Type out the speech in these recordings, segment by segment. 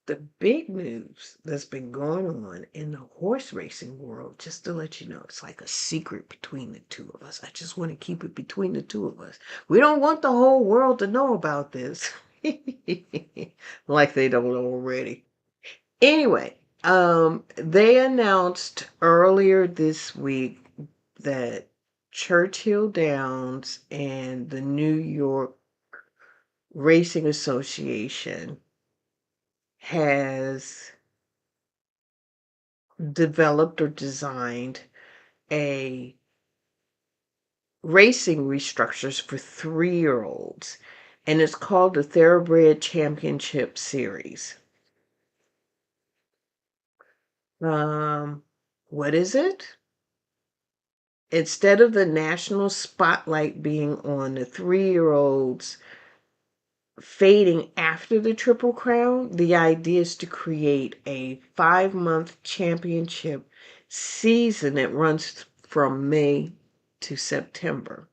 the big news that's been going on in the horse racing world, just to let you know, it's like a secret between the two of us. I just want to keep it between the two of us. We don't want the whole world to know about this. Like they don't already. Anyway, they announced earlier this week that Churchill Downs and the New York Racing Association has developed or designed a racing restructures for 3-year-olds, and it's called the Thoroughbred Championship Series. What is it? Instead of the national spotlight being on the 3-year-olds fading after the Triple Crown, the idea is to create a 5-month championship season that runs from May to September.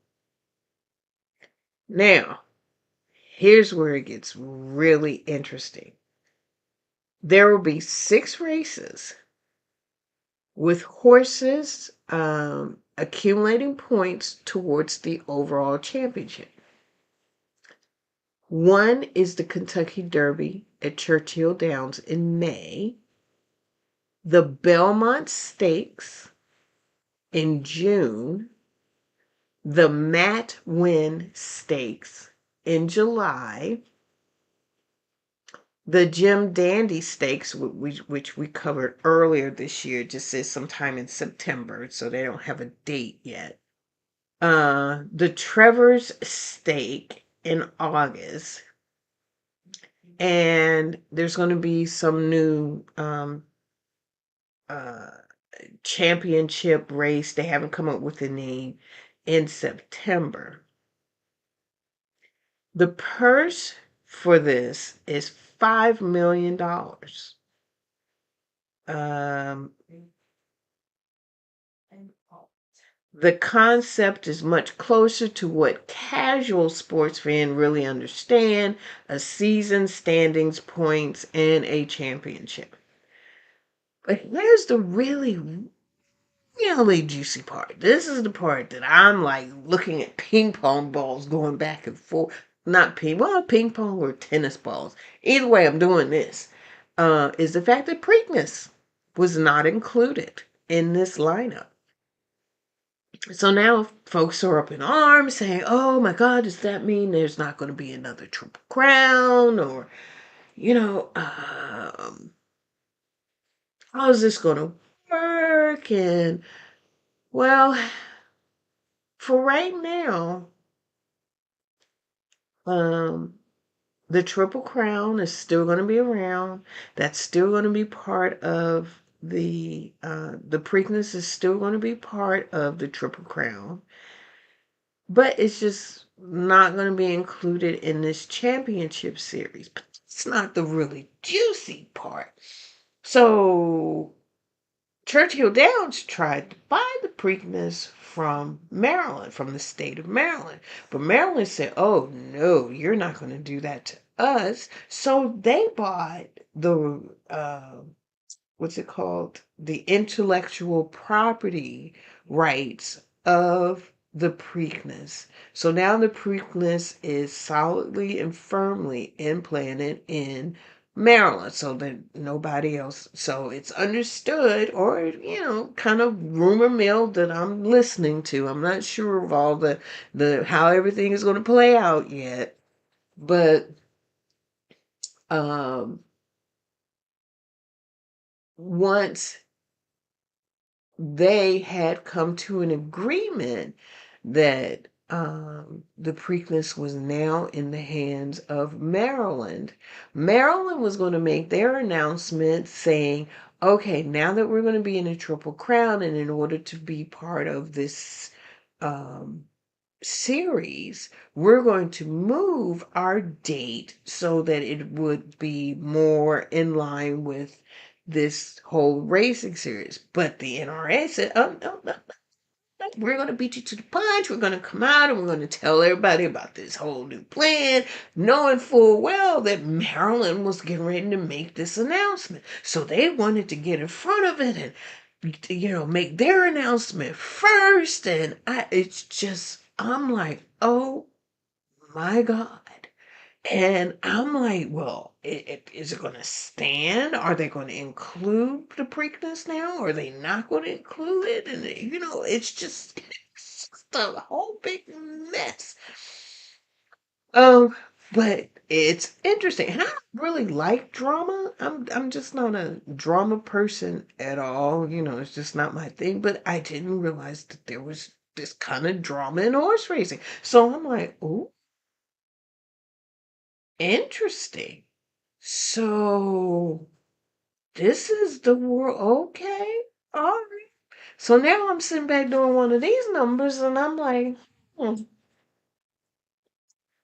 Now, here's where it gets really interesting. There will be 6 races with horses accumulating points towards the overall championship. One is the Kentucky Derby at Churchill Downs in May, the Belmont Stakes in June, the Matt Winn Stakes in July, the Jim Dandy Stakes, which we covered earlier this year, just says sometime in September, so they don't have a date yet. The Trevor's Stake in August, and there's going to be some new championship race. They haven't come up with a name in September. The purse for this is $5 million. The concept is much closer to what casual sports fans really understand: a season, standings, points, and a championship. But here's the really juicy part. This is the part that I'm like looking at ping pong balls going back and forth. Not ping pong or tennis balls. Either way, I'm doing this. Is the fact that Preakness was not included in this lineup. So now folks are up in arms saying, oh my God, does that mean there's not going to be another Triple Crown? Or, how is this going to work? And, well, for right now, the Triple Crown is still going to be around. That's still going to be part of the Preakness is still going to be part of the Triple Crown. But it's just not going to be included in this championship series. But it's not the really juicy part. So Churchill Downs tried to buy the Preakness from Maryland, from the state of Maryland. But Maryland said, oh, no, you're not going to do that to us. So they bought the, what's it called? The intellectual property rights of the Preakness. So now the Preakness is solidly and firmly implanted in Maryland, so that nobody else, so it's understood, or kind of rumor mill that I'm listening to. I'm not sure of all the how everything is going to play out yet, but once they had come to an agreement that the Preakness was now in the hands of Maryland. Maryland was going to make their announcement saying, okay, now that we're going to be in a Triple Crown, and in order to be part of this series, we're going to move our date so that it would be more in line with this whole racing series. But the NRA said, oh, no, We're going to beat you to the punch. We're going to come out and we're going to tell everybody about this whole new plan, knowing full well that Maryland was getting ready to make this announcement. So they wanted to get in front of it and, make their announcement first. And it's just, I'm like, oh my God. And I'm like, well, is it going to stand? Are they going to include the Preakness now? Are they not going to include it? And, it's just a whole big mess. Um, but it's interesting. And I don't really like drama. I'm just not a drama person at all. It's just not my thing. But I didn't realize that there was this kind of drama in horse racing. So I'm like, oh, interesting. So this is the world. Okay. All right. So now I'm sitting back doing one of these numbers and I'm like, hmm,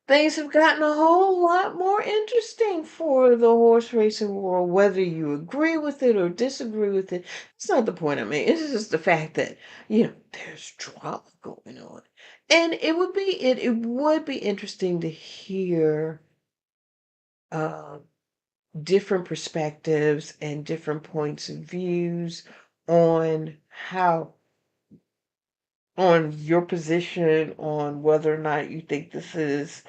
things have gotten a whole lot more interesting for the horse racing world, whether you agree with it or disagree with it. It's not the point I made. It's just the fact that, there's drama going on. And it would be interesting to hear um different perspectives and different points of views on how on your position on whether or not you think this is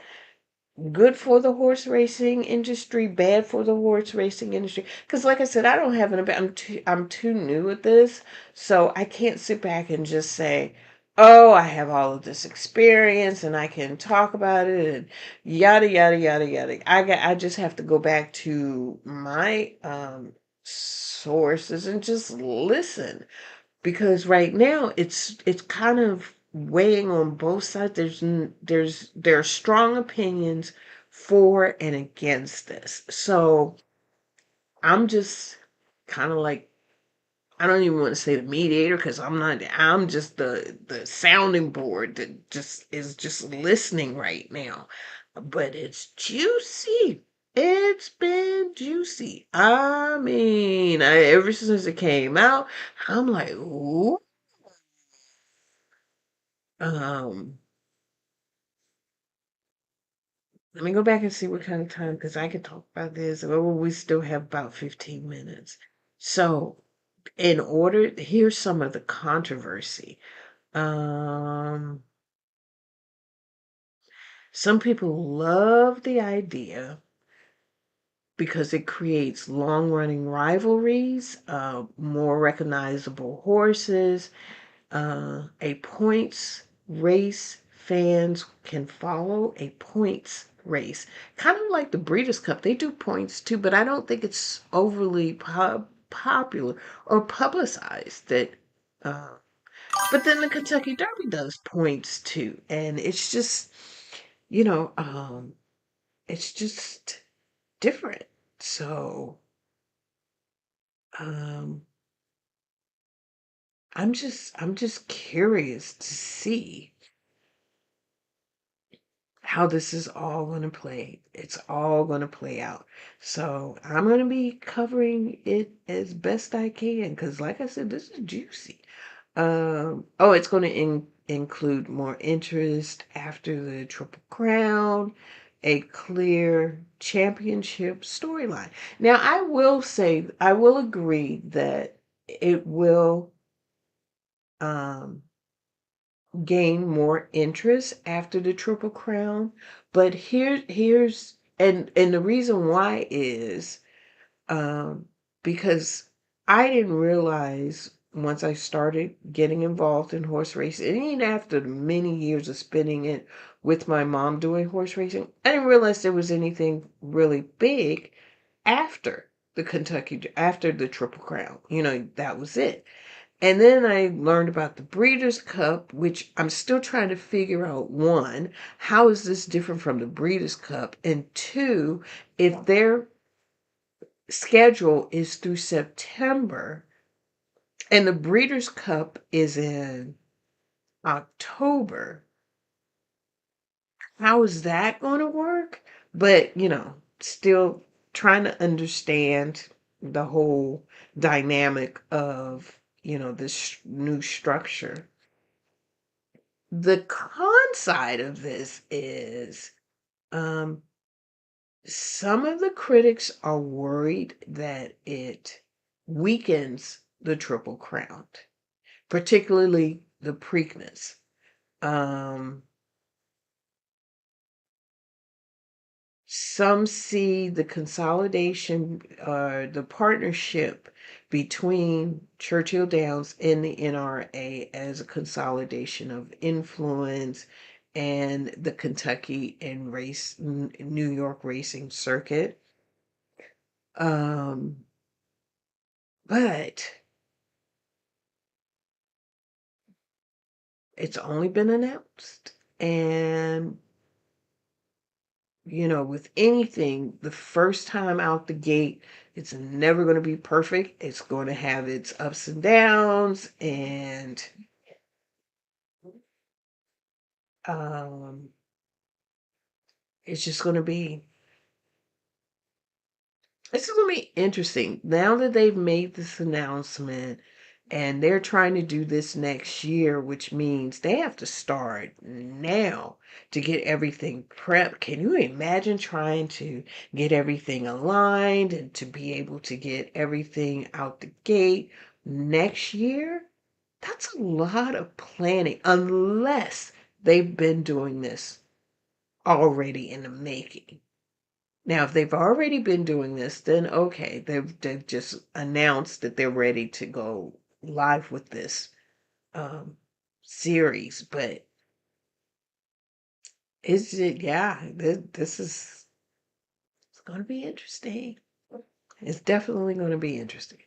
good for the horse racing industry, bad for the horse racing industry. Because, like I said, I don't have an. I'm too new at this, so I can't sit back and just say, "Oh, I have all of this experience and I can talk about it and yada yada yada yada." I just have to go back to my sources and just listen because right now it's kind of weighing on both sides. There are strong opinions for and against this. So I'm just kind of like, I don't even want to say the mediator because I'm not. I'm just the sounding board that just is just listening right now. But it's juicy. It's been juicy. I mean, ever since it came out, I'm like, ooh. Um, Let me go back and see what kind of time, because I could talk about this. Oh, we still have about 15 minutes. So, here's some of the controversy. Um, some people love the idea because it creates long-running rivalries, more recognizable horses, a points race. Fans can follow a points race, kind of like the Breeders' Cup. They do points too, but I don't think it's overly popular or publicized. That, uh, but then the Kentucky Derby does points too, and you know, um, it's just different. So, um, I'm just curious to see how this is all going to play. It's all going to play out. So I'm going to be covering it as best I can because, like I said, this is juicy. Oh, it's going to include more interest after the Triple Crown, a clear championship storyline. Now, I will agree that it will um, gain more interest after the Triple Crown. But and the reason why is um, because I didn't realize once I started getting involved in horse racing, and even after many years of spending it with my mom doing horse racing, I didn't realize there was anything really big after the Triple Crown. That was it. And then I learned about the Breeders' Cup, which I'm still trying to figure out, one, how is this different from the Breeders' Cup? And two, if their schedule is through September and the Breeders' Cup is in October, how is that going to work? But, still trying to understand the whole dynamic of, this new structure. The con side of this is um, some of the critics are worried that it weakens the Triple Crown, particularly the Preakness. Um, some see the consolidation, the partnership between Churchill Downs and the NRA as a consolidation of influence and the Kentucky and New York racing circuit. Um, but it's only been announced. And, with anything, the first time out the gate, it's never going to be perfect. It's going to have its ups and downs. And um, it's just going to be This is going to be interesting. Now that they've made this announcement and they're trying to do this next year, which means they have to start now to get everything prepped. Can you imagine trying to get everything aligned and to be able to get everything out the gate next year? That's a lot of planning, unless they've been doing this already in the making. Now, if they've already been doing this, then okay, they've just announced that they're ready to go live with this um, series. But it's just, yeah, this is it's going to be interesting. It's definitely going to be interesting.